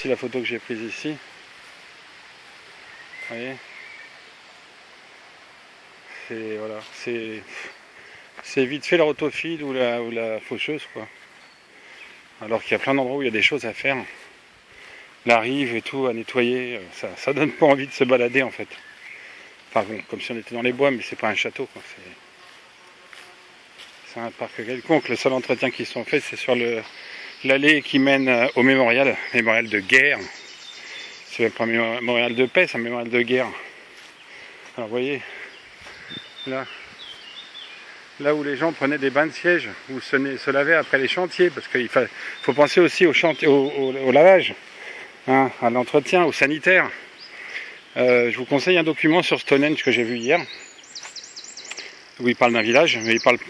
aussi la photo que j'ai prise ici. Vous voyez, c'est voilà, c'est vite fait la rotophile ou la faucheuse quoi. Alors qu'il y a plein d'endroits où il y a des choses à faire. La rive et tout à nettoyer, ça donne pas envie de se balader en fait. Enfin bon, comme si on était dans les bois, mais c'est pas un château quoi. C'est un parc quelconque. Le seul entretien qui sont faits, c'est sur l'allée qui mène au mémorial de guerre. C'est même pas un mémorial de paix, c'est un mémorial de guerre. Alors vous voyez, là où les gens prenaient des bains de siège, ou se lavaient après les chantiers, parce qu'il faut penser aussi au lavage, hein, à l'entretien, au sanitaire. Je vous conseille un document sur Stonehenge que j'ai vu hier, où il parle d'un village,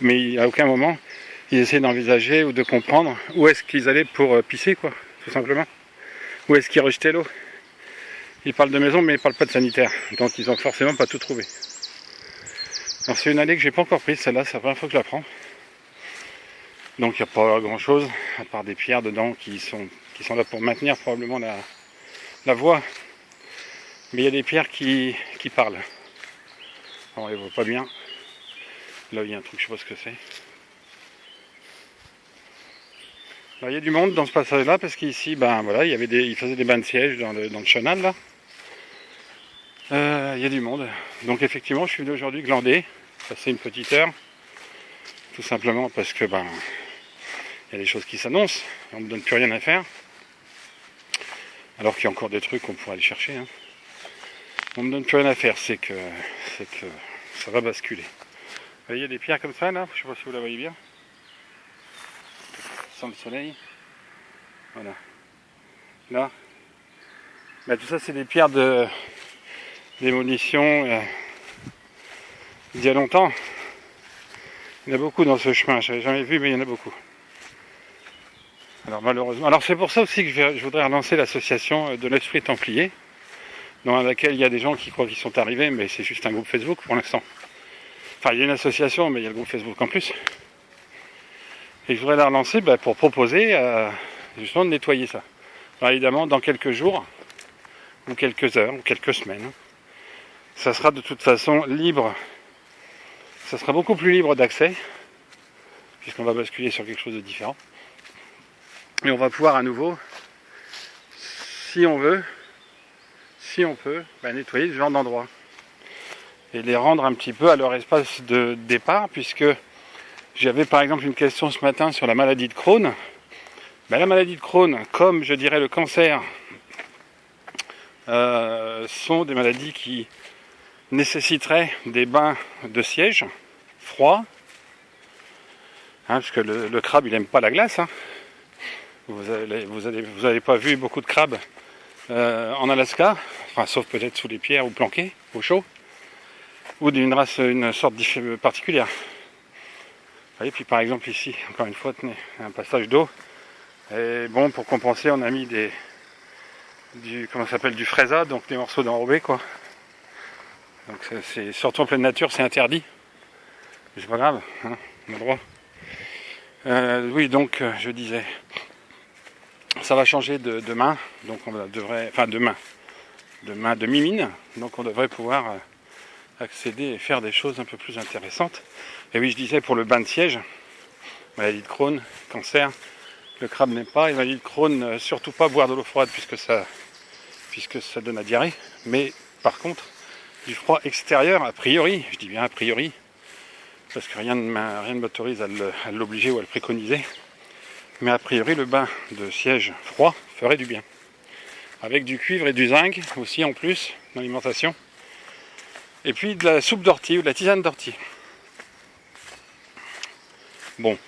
mais à aucun moment ils essaient d'envisager ou de comprendre où est-ce qu'ils allaient pour pisser, quoi, tout simplement. Où est-ce qu'ils rejetaient l'eau. Ils parlent de maison, mais ils parlent pas de sanitaire, donc ils ont forcément pas tout trouvé. Alors c'est une allée que j'ai pas encore prise, celle-là, c'est la première fois que je la prends. Donc il n'y a pas grand chose, à part des pierres dedans qui sont là pour maintenir probablement la voie. Mais il y a des pierres qui parlent. Alors on les voit pas bien. Là il y a un truc, je sais pas ce que c'est. Alors il y a du monde dans ce passage-là, parce qu'ici, ben voilà, ils faisaient des bains de siège dans le chenal là. Il y a du monde. Donc effectivement, je suis venu aujourd'hui glander, passer une petite heure, tout simplement parce que ben il y a des choses qui s'annoncent, on ne me donne plus rien à faire. Alors qu'il y a encore des trucs qu'on pourrait aller chercher. Hein. On ne me donne plus rien à faire, c'est que ça va basculer. Vous voyez des pierres comme ça là, je ne sais pas si vous la voyez bien. Sans le soleil. Voilà. Là. Ben, tout ça c'est des pierres de démolition d'il y a longtemps. Il y en a beaucoup dans ce chemin, je n'avais jamais vu, mais il y en a beaucoup. Alors malheureusement, alors c'est pour ça aussi que je voudrais relancer l'association de l'Esprit Templier, dans laquelle il y a des gens qui croient qu'ils sont arrivés, mais c'est juste un groupe Facebook pour l'instant. Enfin, il y a une association, mais il y a le groupe Facebook en plus. Et je voudrais la relancer pour proposer justement de nettoyer ça. Alors évidemment, dans quelques jours, ou quelques heures, ou quelques semaines, ça sera de toute façon libre. Ça sera beaucoup plus libre d'accès, puisqu'on va basculer sur quelque chose de différent. Et on va pouvoir à nouveau, si on peut, nettoyer ce genre d'endroits. Et les rendre un petit peu à leur espace de départ, puisque j'avais par exemple une question ce matin sur la maladie de Crohn. La maladie de Crohn, comme je dirais le cancer, sont des maladies qui nécessiteraient des bains de siège froids, hein, parce que le crabe il aime pas la glace. Hein. Vous avez pas vu beaucoup de crabes en Alaska, enfin, sauf peut-être sous les pierres ou planqués au chaud, ou une sorte particulière. Vous voyez, puis par exemple ici, encore une fois, tenez, un passage d'eau. Et bon, pour compenser, on a mis du fraisa, donc des morceaux d'enrobé, quoi. Donc c'est surtout en pleine nature, c'est interdit. Mais c'est pas grave, hein, on a le droit. Oui, donc je disais, ça va changer demain, donc demain demi-mine, donc on devrait pouvoir accéder et faire des choses un peu plus intéressantes. Et oui, je disais pour le bain de siège, maladie de Crohn, cancer, le crabe n'aime pas, et maladie de Crohn, surtout pas boire de l'eau froide puisque ça donne la diarrhée, mais par contre, du froid extérieur, a priori, je dis bien a priori, parce que rien ne m'autorise à l'obliger ou à le préconiser, mais a priori le bain de siège froid ferait du bien. Avec du cuivre et du zinc aussi en plus dans l'alimentation. Et puis de la soupe d'ortie ou de la tisane d'ortie. Bon,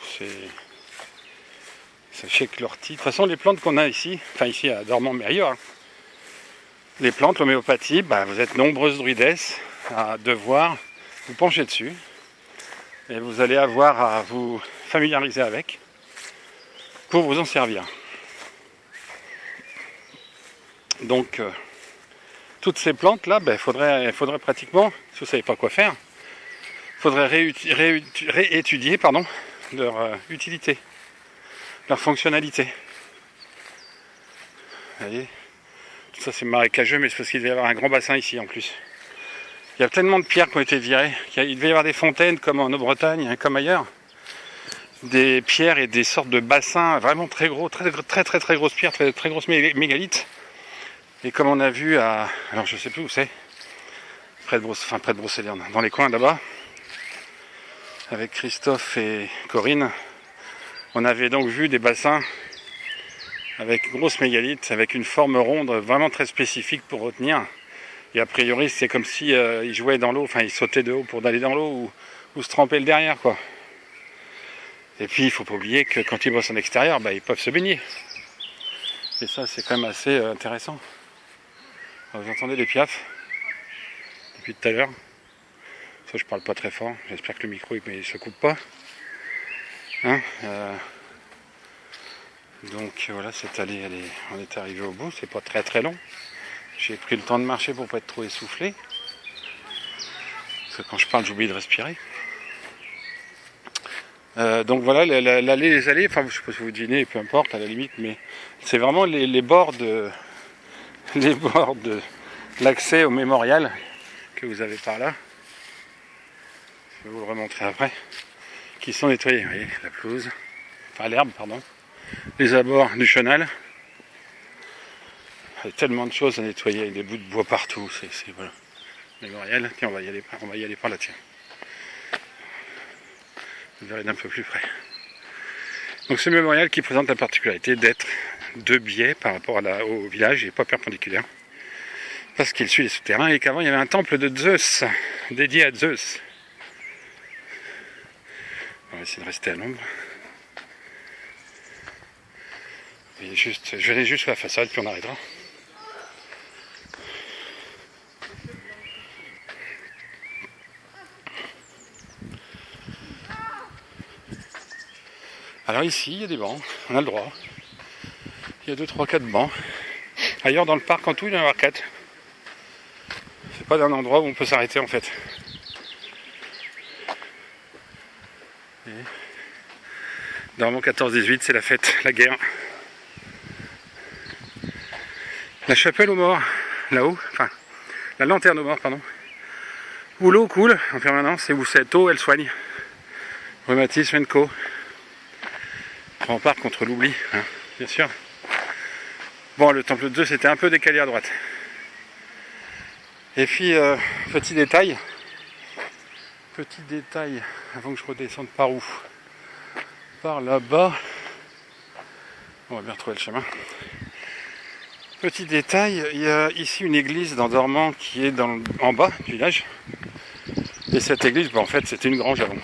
sachez que l'ortie, de toute façon les plantes qu'on a ici, enfin ici à Dormans mais ailleurs, hein, les plantes, l'homéopathie, vous êtes nombreuses druidesses à devoir vous pencher dessus. Et vous allez avoir à vous familiariser avec pour vous en servir. Donc, toutes ces plantes-là, il faudrait pratiquement, si vous ne savez pas quoi faire, il faudrait réétudier leur utilité, leur fonctionnalité. Vous voyez, tout ça c'est marécageux, mais c'est parce qu'il devait y avoir un grand bassin ici en plus. Il y a tellement de pierres qui ont été virées. Il devait y avoir des fontaines comme en Bretagne, comme ailleurs. Des pierres et des sortes de bassins vraiment très gros, très grosses pierres, très grosses mégalithes. Et comme on a vu à... Alors je sais plus où c'est. Près de Brocéliande, dans les coins là-bas. Avec Christophe et Corinne. On avait donc vu des bassins avec grosses mégalithes, avec une forme ronde vraiment très spécifique pour retenir. Et a priori, c'est comme si ils jouaient dans l'eau, enfin ils sautaient de haut pour aller dans l'eau ou se tremper le derrière, quoi. Et puis, il faut pas oublier que quand ils bossent en extérieur, ils peuvent se baigner. Et ça, c'est quand même assez intéressant. Alors, vous entendez les piafs depuis tout à l'heure. Ça, je parle pas très fort. J'espère que le micro ne se coupe pas. Hein, donc voilà, cette allée, on est arrivé au bout. C'est pas très long. J'ai pris le temps de marcher pour pas être trop essoufflé. Parce que quand je parle, j'oublie de respirer. Donc voilà, les allées, enfin je sais pas si vous devinez, peu importe à la limite, mais c'est vraiment les bords de l'accès au mémorial que vous avez par là. Je vais vous le remontrer après. Qui sont nettoyés, vous voyez, la pelouse, enfin l'herbe, pardon, les abords du chenal. Il y a tellement de choses à nettoyer, avec des bouts de bois partout, c'est voilà. Mémorial, tiens, on va y aller par là, tiens. Vous verrez d'un peu plus près. Donc ce mémorial qui présente la particularité d'être de biais par rapport au village et pas perpendiculaire. Parce qu'il suit les souterrains et qu'avant il y avait un temple de Zeus, dédié à Zeus. On va essayer de rester à l'ombre. Je vais aller juste sur la façade puis on arrêtera. Alors ici, il y a des bancs, on a le droit. Il y a 2, 3, 4 bancs. Ailleurs dans le parc en tout, il y en a 4. C'est pas d'un endroit où on peut s'arrêter en fait. Et normalement 14-18, c'est la fête, la guerre. La chapelle aux morts, là-haut, enfin, la lanterne aux morts, pardon. Où l'eau coule en permanence et où cette eau, elle soigne. Rhumatisme & co. Rempart contre l'oubli, hein, bien sûr. Bon, le temple de Zeus c'était un peu décalé à droite. Et puis, petit détail, avant que je redescende par où? Par là-bas. On va bien retrouver le chemin. Petit détail, il y a ici une église dans Dormans qui est en bas du village. Et cette église, en fait, c'était une grange avant.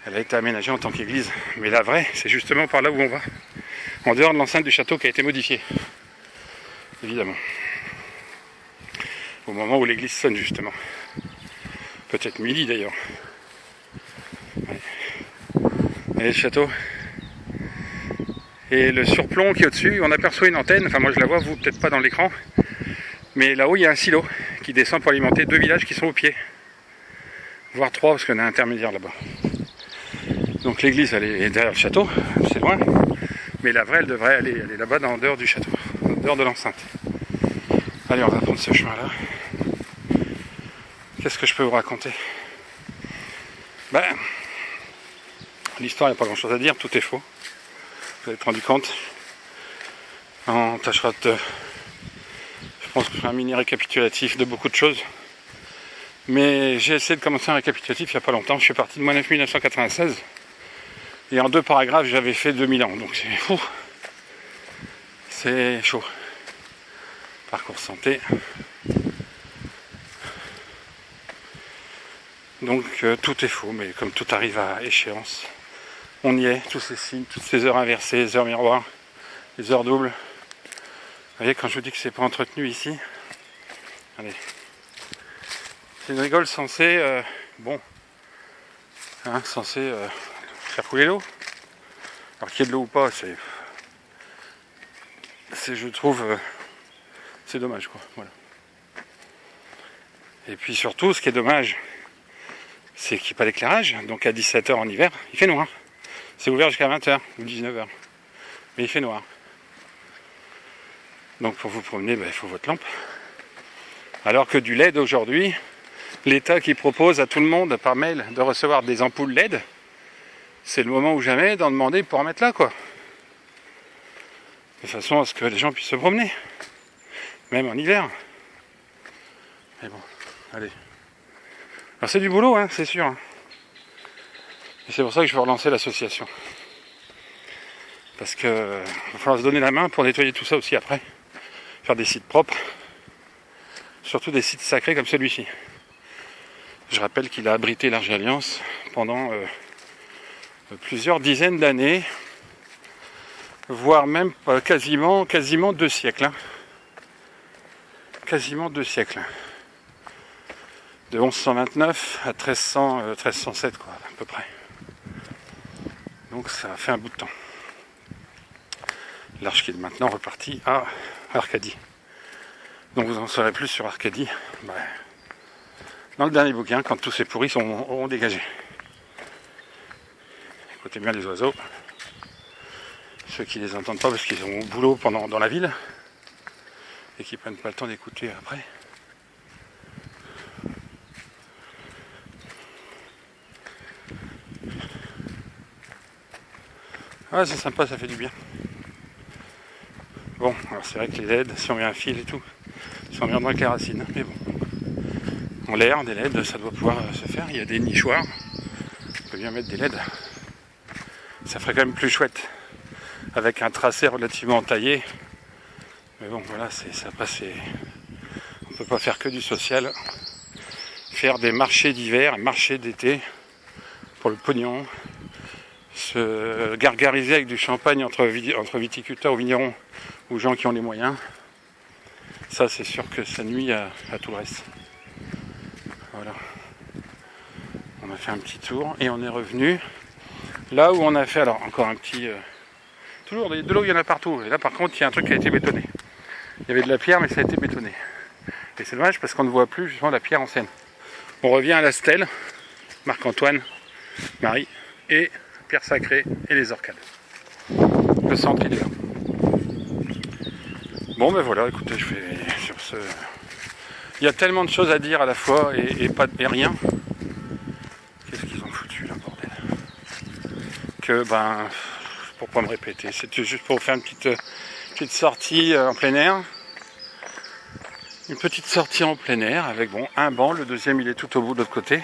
Elle a été aménagée en tant qu'église. Mais la vraie, c'est justement par là où on va. En dehors de l'enceinte du château qui a été modifiée. Évidemment. Au moment où l'église sonne, justement. Peut-être midi d'ailleurs. Ouais. Et le château. Et le surplomb qui est au-dessus, on aperçoit une antenne. Enfin, moi je la vois, vous peut-être pas dans l'écran. Mais là-haut, il y a un silo qui descend pour alimenter 2 villages qui sont au pied. Voire 3, parce qu'on a un intermédiaire là-bas. Donc l'église, elle est derrière le château, c'est loin. Mais la vraie, elle devrait aller là-bas, en dehors du château, en dehors de l'enceinte. Allez, on va prendre ce chemin-là. Qu'est-ce que je peux vous raconter? L'histoire, il n'y a pas grand-chose à dire, tout est faux. Vous allez être rendu compte. On tâchera de... Je pense que c'est un mini récapitulatif de beaucoup de choses. Mais j'ai essayé de commencer un récapitulatif il n'y a pas longtemps. Je suis parti de 1996. Et en 2 paragraphes, j'avais fait 2000 ans. Donc c'est fou. C'est chaud. Parcours santé. Donc tout est faux, mais comme tout arrive à échéance, on y est, tous ces signes, toutes ces heures inversées, les heures miroirs, les heures doubles. Vous voyez, quand je vous dis que c'est pas entretenu ici, allez, c'est une rigole censée, censée faire couler l'eau. Alors qu'il y ait de l'eau ou pas, c'est je trouve, c'est dommage quoi, voilà. Et puis surtout, ce qui est dommage, c'est qu'il n'y a pas d'éclairage, donc à 17h en hiver, il fait noir. C'est ouvert jusqu'à 20h ou 19h, mais il fait noir. Donc pour vous promener, il faut votre lampe. Alors que du LED aujourd'hui, l'État qui propose à tout le monde par mail de recevoir des ampoules LED, c'est le moment ou jamais d'en demander pour en mettre là, quoi. De façon à ce que les gens puissent se promener. Même en hiver. Mais bon, allez. Alors c'est du boulot, hein, c'est sûr. Et c'est pour ça que je veux relancer l'association. Parce que va falloir se donner la main pour nettoyer tout ça aussi après. Faire des sites propres. Surtout des sites sacrés comme celui-ci. Je rappelle qu'il a abrité l'Arche Alliance pendant plusieurs dizaines d'années, voire même quasiment 2 siècles. Hein. Quasiment 2 siècles. De 1129 à 1307, quoi, à peu près. Donc ça a fait un bout de temps. L'arche qui est maintenant repartie à Arcadie. Donc vous en saurez plus sur Arcadie dans le dernier bouquin, quand tous ces pourris auront dégagé. Écoutez bien les oiseaux. Ceux qui les entendent pas parce qu'ils ont au boulot dans la ville et qui prennent pas le temps d'écouter après. Ah, c'est sympa, ça fait du bien. Bon, alors c'est vrai que les LED, si on met un fil et tout, ils sont bien dans les racines, mais bon. En l'air, des LED, ça doit pouvoir se faire. Il y a des nichoirs, on peut bien mettre des LED. Ça ferait quand même plus chouette, avec un tracé relativement taillé. Mais bon, voilà, ça passe. On peut pas faire que du social. Faire des marchés d'hiver, marchés d'été, pour le pognon. Se gargariser avec du champagne entre viticulteurs ou vignerons ou gens qui ont les moyens, ça c'est sûr que ça nuit à tout le reste. Voilà. On a fait un petit tour et on est revenu là où on a fait, alors encore un petit... toujours de l'eau, il y en a partout. Et là par contre il y a un truc qui a été bétonné. Il y avait de la pierre mais ça a été bétonné. Et c'est dommage parce qu'on ne voit plus justement la pierre ancienne. On revient à la stèle, Marc-Antoine, Marie et Pierre Sacrée et les Orcades. Le centre il est là. Bon ben voilà, écoutez, je fais sur ce... Il y a tellement de choses à dire à la fois et rien. Qu'est-ce qu'ils ont foutu là, bordel? Que pour pas me répéter, c'était juste pour faire une petite sortie en plein air. Une petite sortie en plein air avec un banc, le deuxième il est tout au bout de l'autre côté.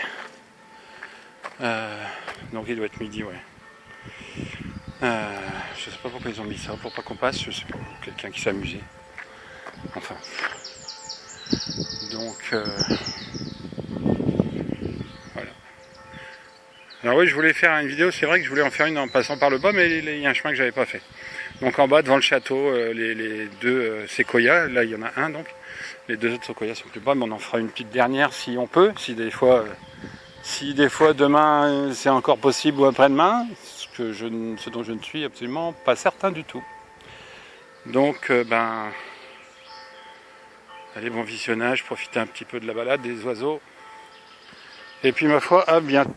Donc il doit être midi, ouais. Je sais pas pourquoi ils ont mis ça, pour pas qu'on passe, je sais pas, quelqu'un qui s'amusait. Enfin. Donc voilà. Alors oui, je voulais faire une vidéo, c'est vrai que je voulais en faire une en passant par le bas, mais il y a un chemin que j'avais pas fait. Donc en bas devant le château, les deux séquoias, là il y en a un donc. Les deux autres séquoias sont plus bas, mais on en fera une petite dernière si on peut, si des fois demain c'est encore possible ou après-demain, ce dont je ne suis absolument pas certain du tout. Donc allez, bon visionnage, profitez un petit peu de la balade, des oiseaux. Et puis ma foi, à bientôt.